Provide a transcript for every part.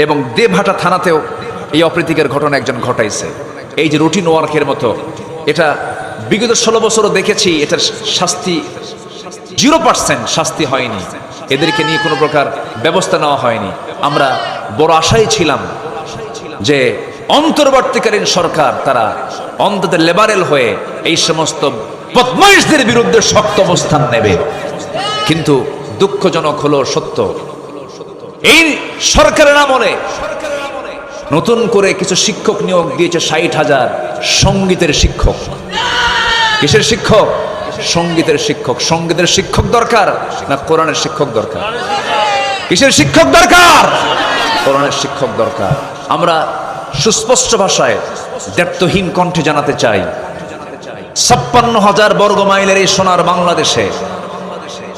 এবং দেবহাটা থানাতেও এই অপ্রীতিকর ঘটনা একজন ঘটাইছে। এই যে রুটিন ওয়ার্কের মতো, এটা বিগত 16 বছরও দেখেছি, এটার শাস্তি 0% শাস্তি হয়নি, এদেরকে নিয়ে কোনো প্রকার ব্যবস্থা নেওয়া হয়নি। আমরা বড় আশায় ছিলাম যে অন্তর্বর্তীকালীন সরকার তারা অন্তত লেবারেল হয়ে এই সমস্ত বদমাইশদের বিরুদ্ধে শক্ত অবস্থান নেবে, কিন্তু দুঃখজনক হলো সত্য, এই সরকারের আমলে নতুন করে কিছু শিক্ষক নিয়োগ দিয়েছে, 60,000 সঙ্গীতের শিক্ষক। কিসের শিক্ষক? সঙ্গীতের শিক্ষক। সঙ্গীতের শিক্ষক দরকার না কোরআনের শিক্ষক দরকার? কিসের শিক্ষক দরকার? কোরআনের শিক্ষক দরকার। আমরা সুস্পষ্ট ভাষায় দ্ব্যর্থহীন কণ্ঠে জানাতে চাই, 56,000 বর্গ মাইলের এই সোনার বাংলাদেশে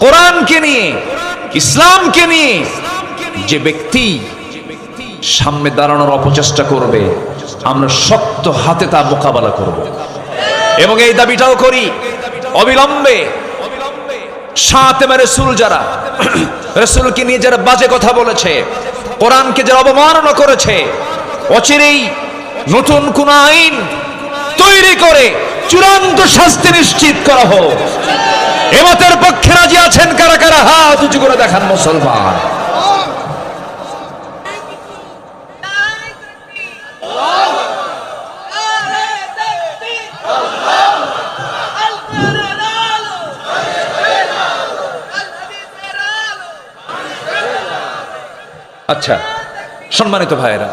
কোরআনকে নিয়ে, ইসলামকে নিয়ে যে ব্যক্তি সামনে দাঁড়ানোর অপচেষ্টা করবে, আমরা শক্ত হাতে তা মোকাবেলা করব। এবং এই দাবিটাও করি, অবিলম্বে শাতিমে রাসূল যারা, রাসূলকে নিয়ে যারা বাজে কথা বলেছে, কোরআনকে যারা অবমাননা করেছে, অচিরেই নতুন কোন আইন তৈরি করে চূড়ান্ত শাস্তি নিশ্চিত করা হোক। এমতের পক্ষে রাজি আছেন কারা কারা? হাত উঁচু করে দেখান মুসলমান। আচ্ছা, সম্মানিত ভাইয়েরা,